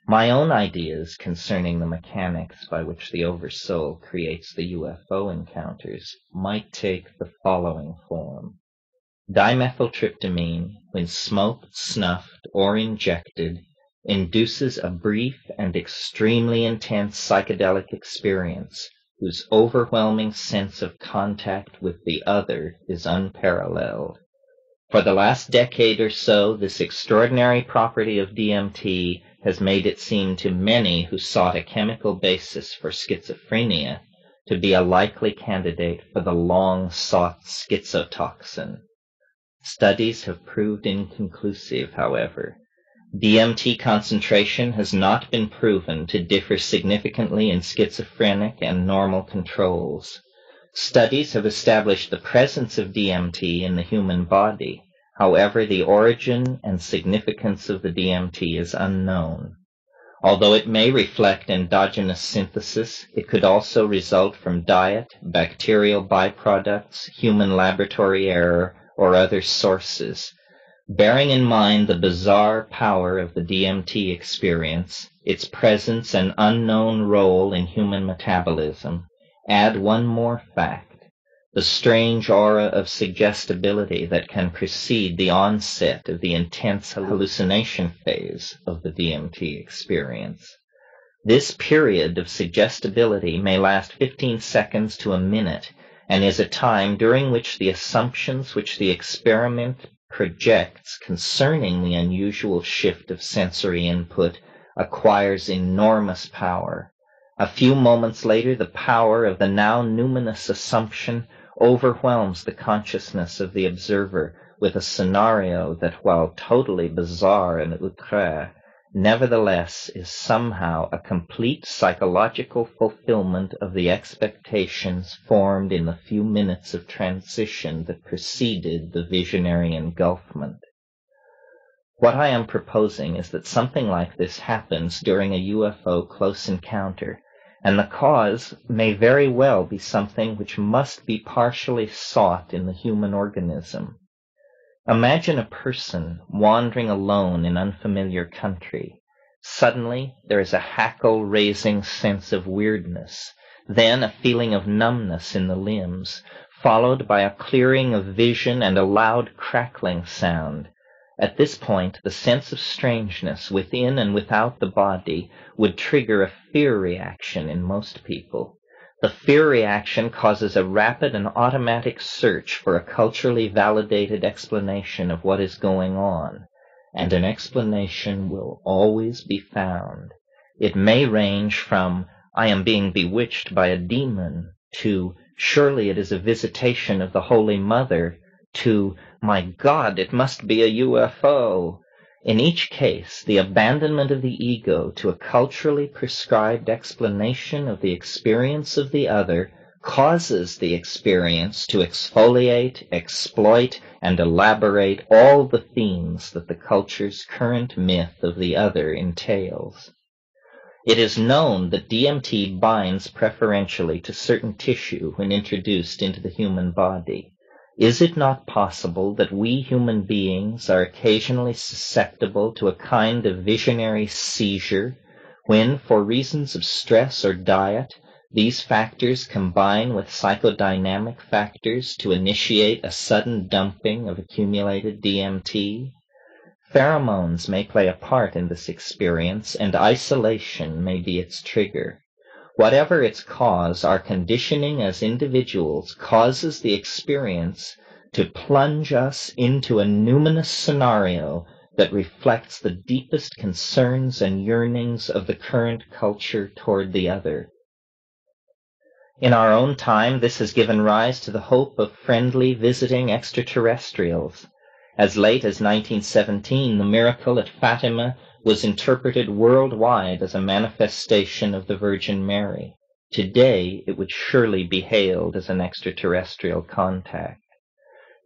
My own ideas concerning the mechanics by which the Oversoul creates the UFO encounters might take the following form. Dimethyltryptamine, when smoked, snuffed, or injected, induces a brief and extremely intense psychedelic experience whose overwhelming sense of contact with the other is unparalleled. For the last decade or so, this extraordinary property of DMT has made it seem to many who sought a chemical basis for schizophrenia to be a likely candidate for the long-sought schizotoxin. Studies have proved inconclusive, however. DMT concentration has not been proven to differ significantly in schizophrenic and normal controls. Studies have established the presence of DMT in the human body. However, the origin and significance of the DMT is unknown. Although it may reflect endogenous synthesis, it could also result from diet, bacterial byproducts, human laboratory error, or other sources. Bearing in mind the bizarre power of the DMT experience, its presence and unknown role in human metabolism, add one more fact: the strange aura of suggestibility that can precede the onset of the intense hallucination phase of the DMT experience. This period of suggestibility may last 15 seconds to a minute, and is a time during which the assumptions which the experiment projects concerning the unusual shift of sensory input acquires enormous power. A few moments later, the power of the now numinous assumption overwhelms the consciousness of the observer with a scenario that, while totally bizarre and outré, nevertheless is somehow a complete psychological fulfillment of the expectations formed in the few minutes of transition that preceded the visionary engulfment. What I am proposing is that something like this happens during a UFO close encounter, and the cause may very well be something which must be partially sought in the human organism. Imagine a person wandering alone in unfamiliar country. Suddenly, there is a hackle-raising sense of weirdness, then a feeling of numbness in the limbs, followed by a clearing of vision and a loud crackling sound. At this point, the sense of strangeness within and without the body would trigger a fear reaction in most people. The fear reaction causes a rapid and automatic search for a culturally validated explanation of what is going on, and an explanation will always be found. It may range from, "I am being bewitched by a demon," to, "Surely it is a visitation of the Holy Mother," to, "My God, it must be a UFO." In each case, the abandonment of the ego to a culturally prescribed explanation of the experience of the other causes the experience to exfoliate, exploit, and elaborate all the themes that the culture's current myth of the other entails. It is known that DMT binds preferentially to certain tissue when introduced into the human body. Is it not possible that we human beings are occasionally susceptible to a kind of visionary seizure when, for reasons of stress or diet, these factors combine with psychodynamic factors to initiate a sudden dumping of accumulated DMT? Pheromones may play a part in this experience, and isolation may be its trigger. Whatever its cause, our conditioning as individuals causes the experience to plunge us into a numinous scenario that reflects the deepest concerns and yearnings of the current culture toward the other. In our own time, this has given rise to the hope of friendly visiting extraterrestrials. As late as 1917, the miracle at Fatima was interpreted worldwide as a manifestation of the Virgin Mary. Today, it would surely be hailed as an extraterrestrial contact.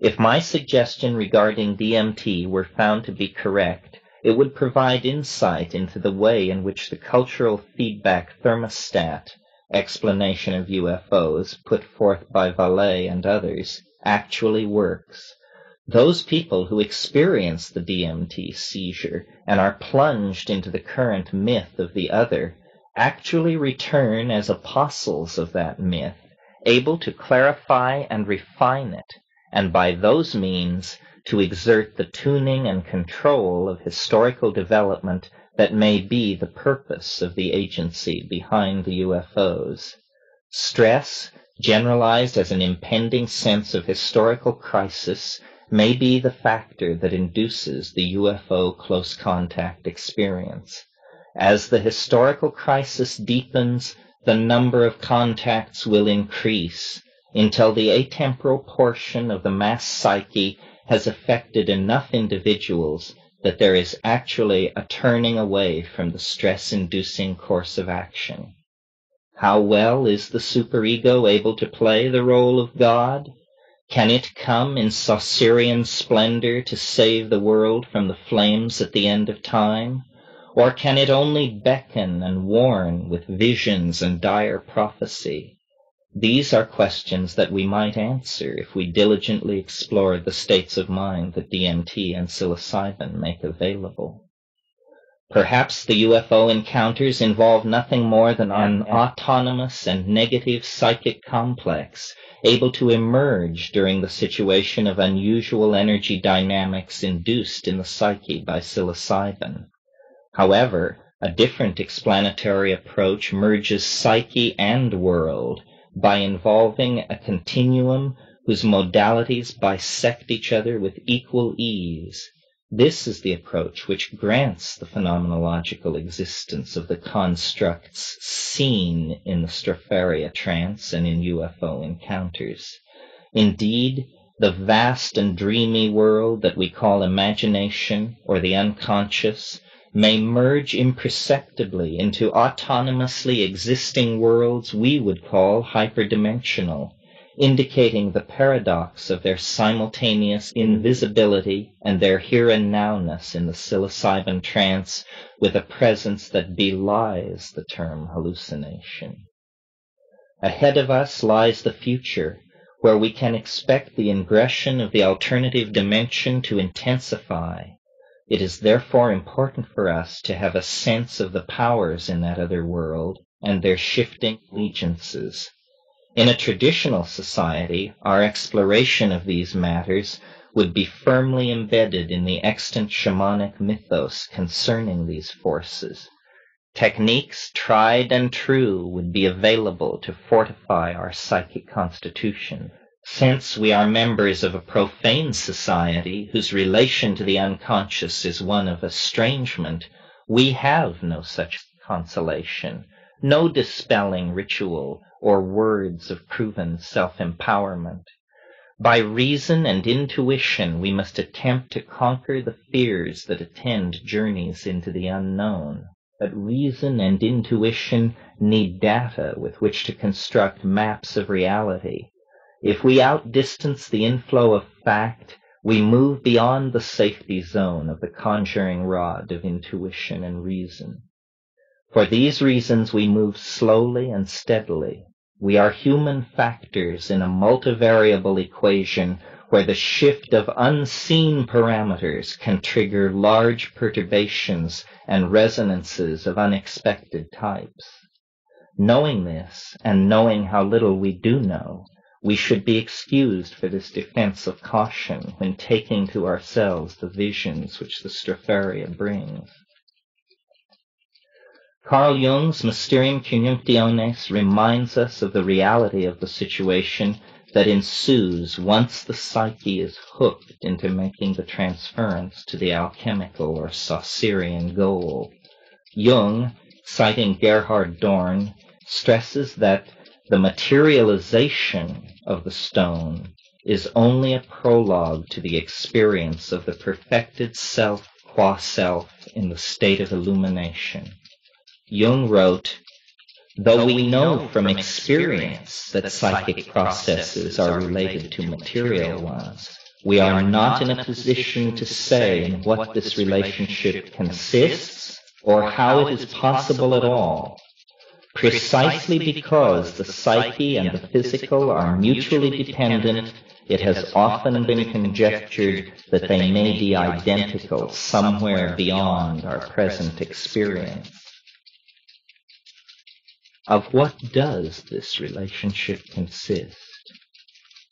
If my suggestion regarding DMT were found to be correct, it would provide insight into the way in which the cultural feedback thermostat explanation of UFOs put forth by Vallée and others actually works. Those people who experience the DMT seizure and are plunged into the current myth of the other actually return as apostles of that myth, able to clarify and refine it, and by those means to exert the tuning and control of historical development that may be the purpose of the agency behind the UFOs. Stress, generalized as an impending sense of historical crisis, may be the factor that induces the UFO close contact experience. As the historical crisis deepens, the number of contacts will increase until the atemporal portion of the mass psyche has affected enough individuals that there is actually a turning away from the stress-inducing course of action. How well is the superego able to play the role of God? Can it come in Saucerian splendor to save the world from the flames at the end of time? Or can it only beckon and warn with visions and dire prophecy? These are questions that we might answer if we diligently explored the states of mind that DMT and psilocybin make available. Perhaps the UFO encounters involve nothing more than an autonomous and negative psychic complex able to emerge during the situation of unusual energy dynamics induced in the psyche by psilocybin. However, a different explanatory approach merges psyche and world by involving a continuum whose modalities bisect each other with equal ease. This is the approach which grants the phenomenological existence of the constructs seen in the Stropharia trance and in UFO encounters. Indeed, the vast and dreamy world that we call imagination or the unconscious may merge imperceptibly into autonomously existing worlds we would call hyperdimensional, indicating the paradox of their simultaneous invisibility and their here and nowness in the psilocybin trance with a presence that belies the term hallucination. Ahead of us lies the future, where we can expect the ingression of the alternative dimension to intensify. It is therefore important for us to have a sense of the powers in that other world and their shifting allegiances. In a traditional society, our exploration of these matters would be firmly embedded in the extant shamanic mythos concerning these forces. Techniques tried and true would be available to fortify our psychic constitution. Since we are members of a profane society whose relation to the unconscious is one of estrangement, we have no such consolation, no dispelling ritual or words of proven self-empowerment. By reason and intuition, we must attempt to conquer the fears that attend journeys into the unknown. But reason and intuition need data with which to construct maps of reality. If we outdistance the inflow of fact, we move beyond the safety zone of the conjuring rod of intuition and reason. For these reasons we move slowly and steadily. We are human factors in a multivariable equation where the shift of unseen parameters can trigger large perturbations and resonances of unexpected types. Knowing this, and knowing how little we do know, we should be excused for this defense of caution when taking to ourselves the visions which the Stropharia brings. Carl Jung's Mysterium Conjunctiones reminds us of the reality of the situation that ensues once the psyche is hooked into making the transference to the alchemical or Saucerian goal. Jung, citing Gerhard Dorn, stresses that the materialization of the stone is only a prologue to the experience of the perfected self qua self in the state of illumination. Jung wrote, "Though we know from experience that psychic processes are related to material ones, we are not in a position to say in what this relationship consists or how it is possible at all. Precisely because the psyche and the physical are mutually dependent, it has often been conjectured that they may be identical somewhere beyond our present experience. Of what does this relationship consist?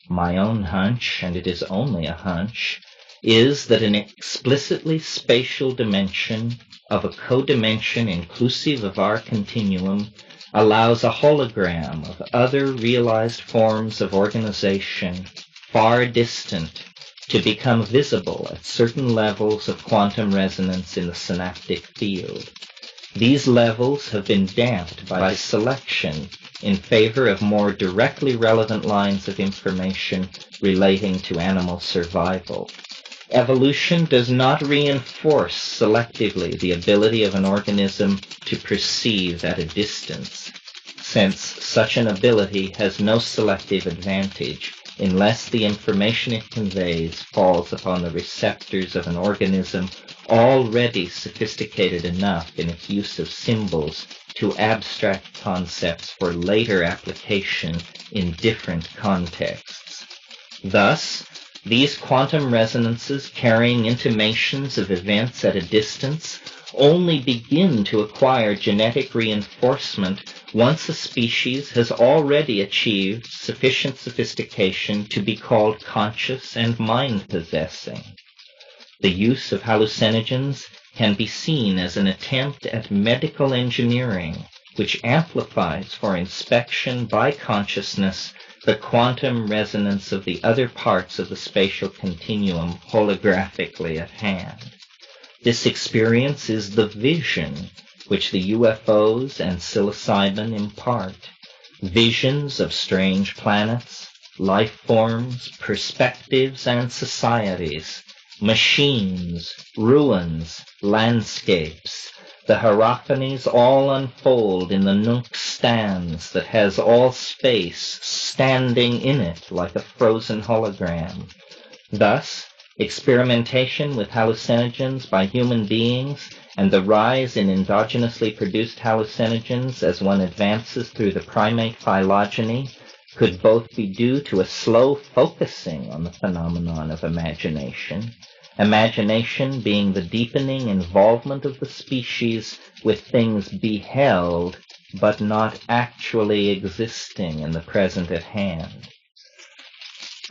My own hunch, and it is only a hunch, is that an explicitly spatial dimension of a codimension inclusive of our continuum allows a hologram of other realized forms of organization far distant to become visible at certain levels of quantum resonance in the synaptic field. These levels have been damped by selection in favor of more directly relevant lines of information relating to animal survival. Evolution does not reinforce selectively the ability of an organism to perceive at a distance, since such an ability has no selective advantage unless the information it conveys falls upon the receptors of an organism already sophisticated enough in its use of symbols to abstract concepts for later application in different contexts. Thus, these quantum resonances carrying intimations of events at a distance only begin to acquire genetic reinforcement once a species has already achieved sufficient sophistication to be called conscious and mind-possessing. The use of hallucinogens can be seen as an attempt at medical engineering, which amplifies for inspection by consciousness the quantum resonance of the other parts of the spatial continuum holographically at hand. This experience is the vision which the UFOs and psilocybin impart. Visions of strange planets, life forms, perspectives, and societies, machines, ruins, landscapes. The hierophanies all unfold in the nunc stans that has all space standing in it like a frozen hologram. Thus, experimentation with hallucinogens by human beings and the rise in endogenously produced hallucinogens as one advances through the primate phylogeny could both be due to a slow focusing on the phenomenon of imagination, imagination being the deepening involvement of the species with things beheld but not actually existing in the present at hand.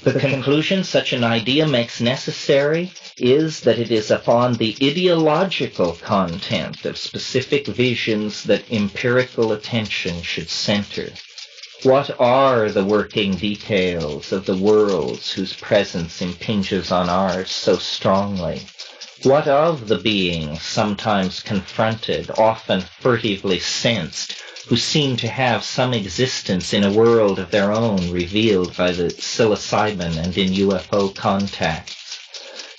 The conclusion such an idea makes necessary is that it is upon the ideological content of specific visions that empirical attention should center. What are the working details of the worlds whose presence impinges on ours so strongly? What of the beings sometimes confronted, often furtively sensed, who seem to have some existence in a world of their own revealed by the psilocybin and in UFO contacts?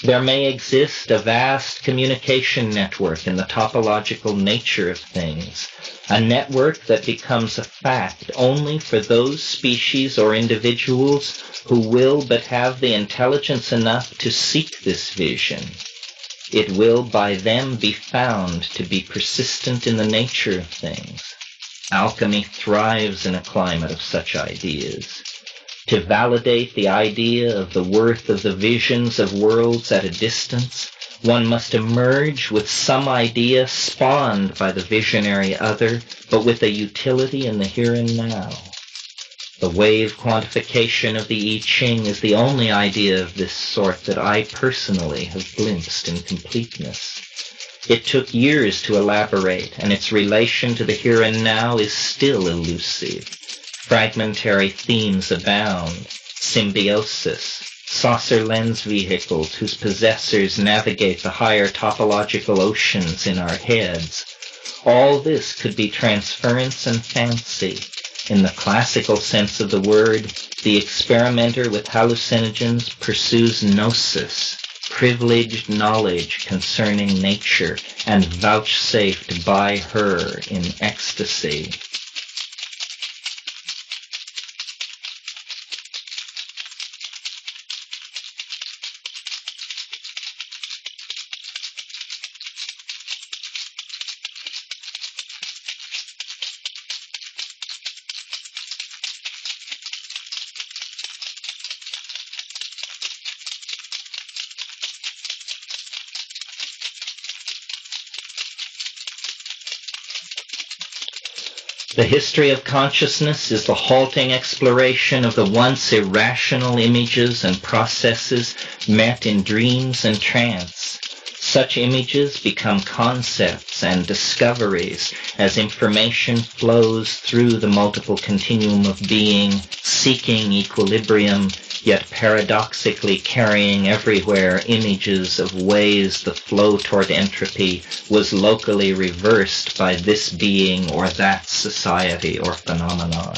There may exist a vast communication network in the topological nature of things, a network that becomes a fact only for those species or individuals who will but have the intelligence enough to seek this vision. It will by them be found to be persistent in the nature of things. Alchemy thrives in a climate of such ideas. To validate the idea of the worth of the visions of worlds at a distance, one must emerge with some idea spawned by the visionary other, but with a utility in the here and now. The wave quantification of the I Ching is the only idea of this sort that I personally have glimpsed in completeness. It took years to elaborate, and its relation to the here and now is still elusive. Fragmentary themes abound, symbiosis, saucer lens vehicles whose possessors navigate the higher topological oceans in our heads. All this could be transference and fancy. In the classical sense of the word, the experimenter with hallucinogens pursues gnosis, privileged knowledge concerning nature, and vouchsafed by her in ecstasy. The history of consciousness is the halting exploration of the once irrational images and processes met in dreams and trance. Such images become concepts and discoveries as information flows through the multiple continuum of being, seeking equilibrium, yet paradoxically carrying everywhere images of ways the flow toward entropy was locally reversed by this being or that society or phenomenon.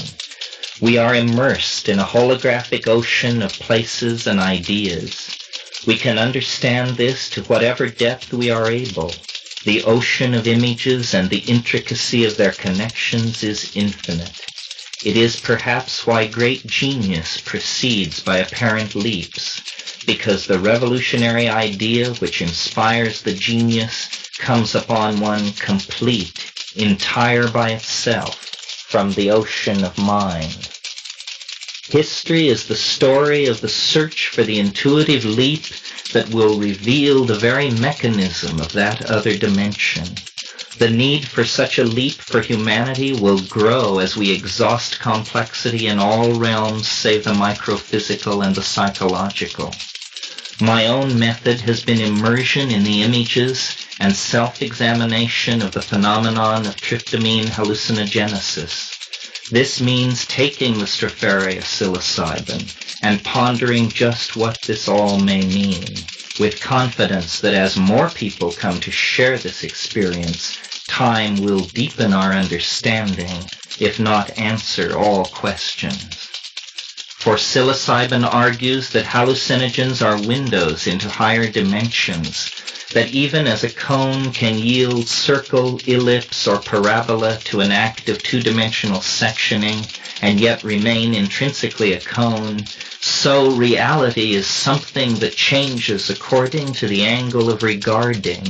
We are immersed in a holographic ocean of places and ideas. We can understand this to whatever depth we are able. The ocean of images and the intricacy of their connections is infinite. It is perhaps why great genius proceeds by apparent leaps, because the revolutionary idea which inspires the genius comes upon one complete, entire by itself, from the ocean of mind. History is the story of the search for the intuitive leap that will reveal the very mechanism of that other dimension. The need for such a leap for humanity will grow as we exhaust complexity in all realms save the microphysical and the psychological. My own method has been immersion in the images and self-examination of the phenomenon of tryptamine hallucinogenesis. This means taking the stropharia psilocybin and pondering just what this all may mean, with confidence that as more people come to share this experience, time will deepen our understanding, if not answer all questions. For psilocybin argues that hallucinogens are windows into higher dimensions, that even as a cone can yield circle, ellipse, or parabola to an act of two-dimensional sectioning and yet remain intrinsically a cone, so reality is something that changes according to the angle of regarding.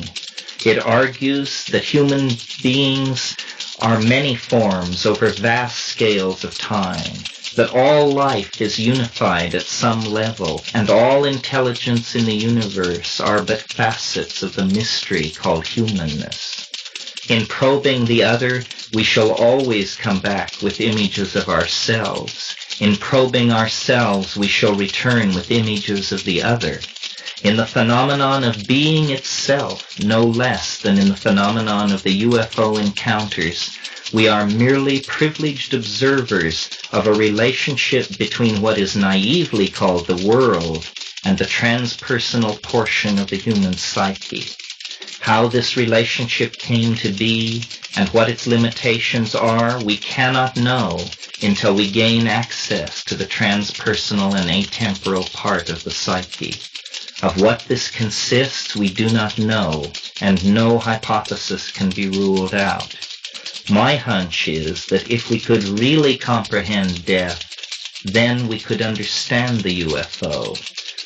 It argues that human beings are many forms over vast scales of time, that all life is unified at some level, and all intelligence in the universe are but facets of the mystery called humanness. In probing the other, we shall always come back with images of ourselves. In probing ourselves, we shall return with images of the other. In the phenomenon of being itself, no less than in the phenomenon of the UFO encounters, we are merely privileged observers of a relationship between what is naively called the world and the transpersonal portion of the human psyche. How this relationship came to be and what its limitations are, we cannot know until we gain access to the transpersonal and atemporal part of the psyche. Of what this consists, we do not know, and no hypothesis can be ruled out. My hunch is that if we could really comprehend death, then we could understand the UFO,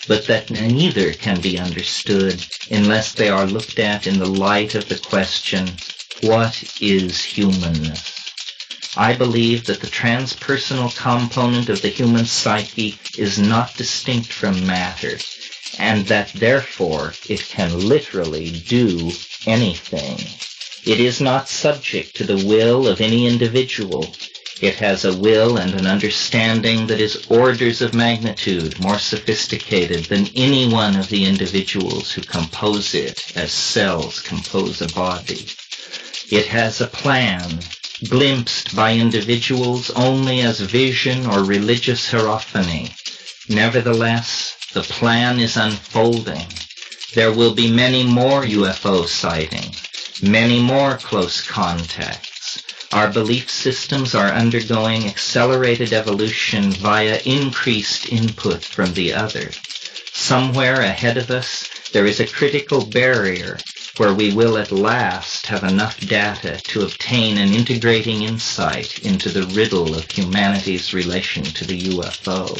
but that neither can be understood unless they are looked at in the light of the question, what is humanness? I believe that the transpersonal component of the human psyche is not distinct from matter, and that therefore it can literally do anything. It is not subject to the will of any individual. It has a will and an understanding that is orders of magnitude more sophisticated than any one of the individuals who compose it, as cells compose a body. It has a plan, glimpsed by individuals only as vision or religious hierophany. Nevertheless, the plan is unfolding. There will be many more UFO sightings, many more close contacts. Our belief systems are undergoing accelerated evolution via increased input from the other. Somewhere ahead of us, there is a critical barrier where we will at last have enough data to obtain an integrating insight into the riddle of humanity's relation to the UFO.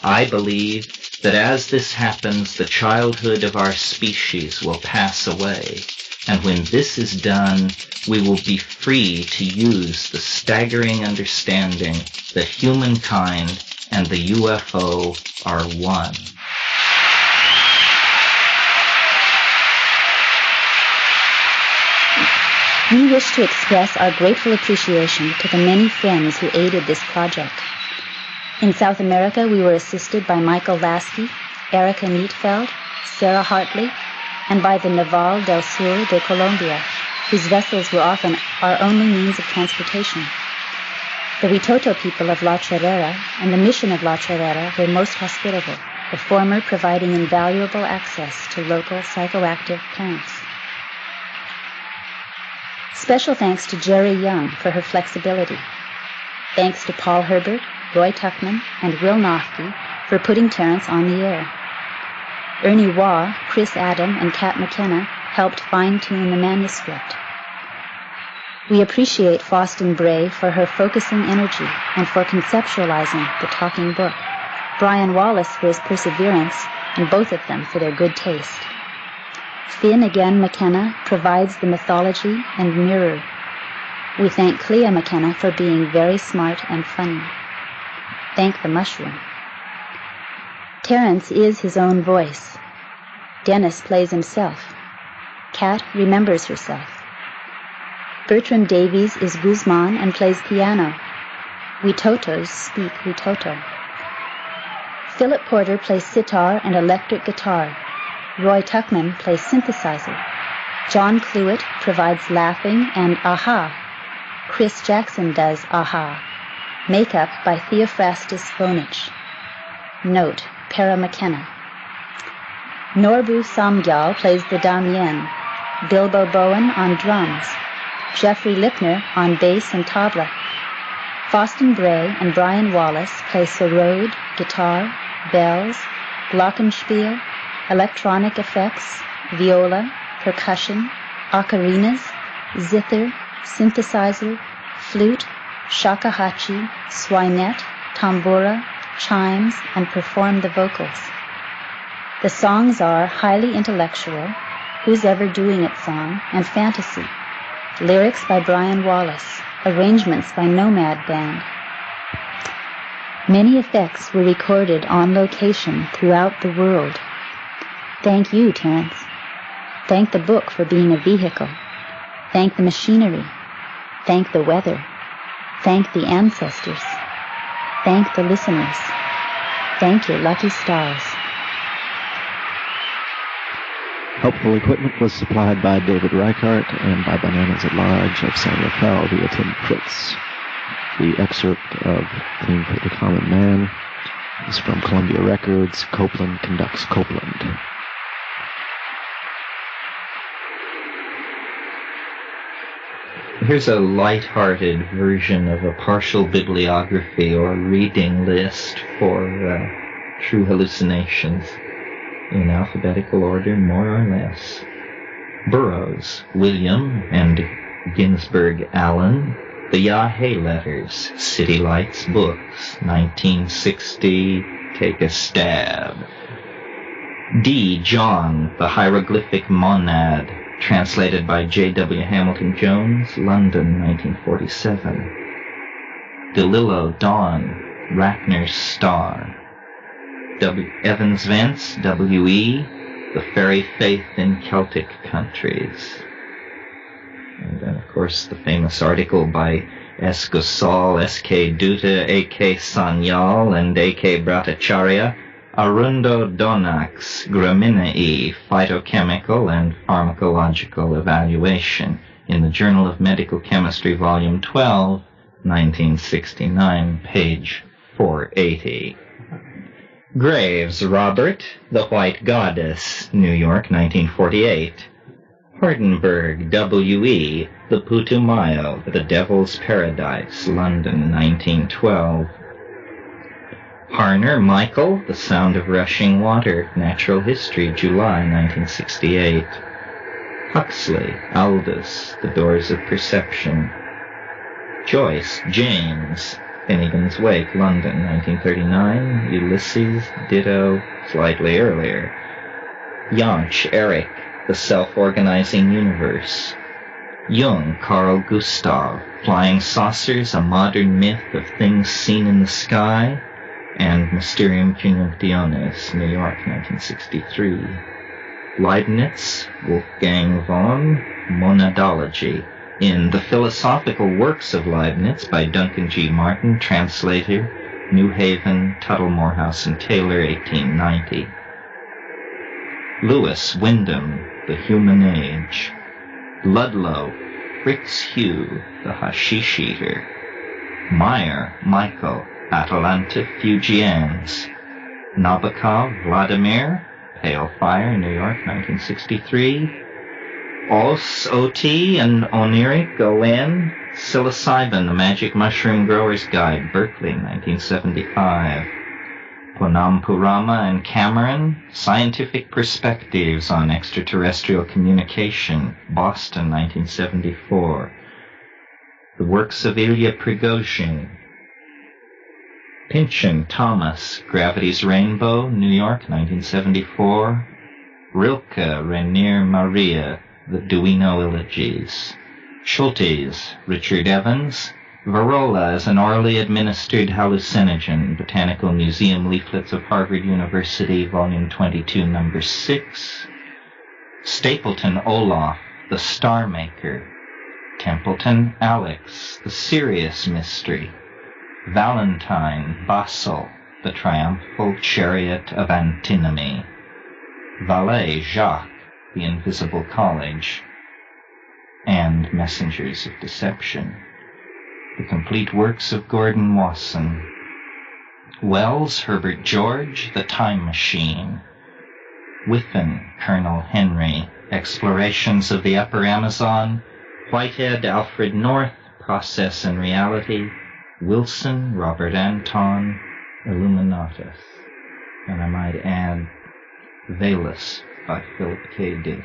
I believe that as this happens, the childhood of our species will pass away, and when this is done, we will be free to use the staggering understanding that humankind and the UFO are one. We wish to express our grateful appreciation to the many friends who aided this project. In South America, we were assisted by Michael Lasky, Erica Neatfeld, Sarah Hartley, and by the Naval del Sur de Colombia, whose vessels were often our only means of transportation. The Witoto people of La Chorrera and the mission of La Chorrera were most hospitable, the former providing invaluable access to local psychoactive plants. Special thanks to Jerry Young for her flexibility. Thanks to Paul Herbert, Roy Tuckman, and Will Noffke for putting Terence on the air. Ernie Waugh, Chris Adam, and Kat McKenna helped fine-tune the manuscript. We appreciate Faustin Bray for her focusing energy and for conceptualizing the talking book, Brian Wallace for his perseverance, and both of them for their good taste. Finn again McKenna provides the mythology and mirror. We thank Clea McKenna for being very smart and funny. Thank the mushroom. Terence is his own voice. Dennis plays himself. Kat remembers herself. Bertram Davies is Guzman and plays piano. Witotos speak Witoto. Philip Porter plays sitar and electric guitar. Roy Tuckman plays synthesizer. John Cluett provides laughing and aha. Chris Jackson does aha. Makeup by Theophrastus Vonich. Note, Para McKenna. Norbu Samgyal plays the Damien. Bilbo Bowen on drums. Jeffrey Lipner on bass and tabla. Faustin Bray and Brian Wallace play sarod, guitar, bells, glockenspiel, electronic effects, viola, percussion, ocarinas, zither, synthesizer, flute, shakuhachi, swinette, tambura, chimes, and perform the vocals. The songs are highly intellectual, Who's Ever Doing It song, and fantasy. Lyrics by Brian Wallace. Arrangements by Nomad Band. Many effects were recorded on location throughout the world. Thank you, Terence. Thank the book for being a vehicle. Thank the machinery. Thank the weather. Thank the ancestors. Thank the listeners. Thank your lucky stars. Helpful equipment was supplied by David Reichart and by Bananas at Large of San Rafael via Tim Fritz. The excerpt of Theme for the Common Man is from Columbia Records, Copeland Conducts Copeland. Here's a light-hearted version of a partial bibliography or reading list for True Hallucinations, in alphabetical order, more or less. Burroughs, William, and Ginsberg, Alan. The Yahé Letters, City Lights Books, 1960, Take a Stab. D. John, The Hieroglyphic Monad, translated by J.W. Hamilton Jones, London, 1947. DeLillo, Dawn, Ratner's Star. Evans Vance, W.E., The Fairy Faith in Celtic Countries. And then, of course, the famous article by S. Gosal, S.K. Dutta, A.K. Sanyal, and A.K. Bhattacharya, Arundo Donax, Graminae, Phytochemical and Pharmacological Evaluation, in the Journal of Medical Chemistry, Volume 12, 1969, page 480. Graves, Robert, The White Goddess, New York, 1948. Hardenberg, W.E., The Putumayo, The Devil's Paradise, London, 1912. Harner, Michael, The Sound of Rushing Water, Natural History, July, 1968. Huxley, Aldous, The Doors of Perception. Joyce, James, Finnegan's Wake, London, 1939. Ulysses, ditto, slightly earlier. Jansch, Eric, The Self-Organizing Universe. Jung, Carl Gustav, Flying Saucers, A Modern Myth of Things Seen in the Sky, and Mysterium Conjunctionis, New York, 1963. Leibniz, Wolfgang von, Monadology, In The Philosophical Works of Leibniz by Duncan G. Martin, translator, New Haven, Tuttle, Morehouse and Taylor, 1890. Lewis, Wyndham, The Human Age. Ludlow, Fritz Hugh, The Hashish Eater. Meyer, Michael, Atalanta Fugians. Nabokov, Vladimir, Pale Fire, New York, 1963. Os, O.T. and Oniric, O.N. Psilocybin, The Magic Mushroom Grower's Guide, Berkeley, 1975. Ponampurama and Cameron, Scientific Perspectives on Extraterrestrial Communication, Boston, 1974. The Works of Ilya Prigozhin. Pynchon, Thomas, Gravity's Rainbow, New York, 1974. Rilke, Rainier Maria, The Duino Elegies. Schultes, Richard Evans, Varrola as an orally administered hallucinogen, Botanical Museum Leaflets of Harvard University, Volume 22, Number 6. Stapleton, Olaf, The Star Maker. Templeton, Alex, The Sirius Mystery. Valentine, Basel, The Triumphal Chariot of Antinomy. Vallée, Jacques, The Invisible College, and Messengers of Deception. The Complete Works of Gordon Wasson. Wells, Herbert George, The Time Machine. Whiffen, Colonel Henry, Explorations of the Upper Amazon. Whitehead, Alfred North, Process and Reality. Wilson, Robert Anton, Illuminatus. And I might add, Valus by Philip K. Dick.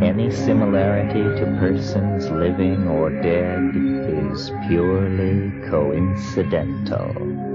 Any similarity to persons living or dead is purely coincidental.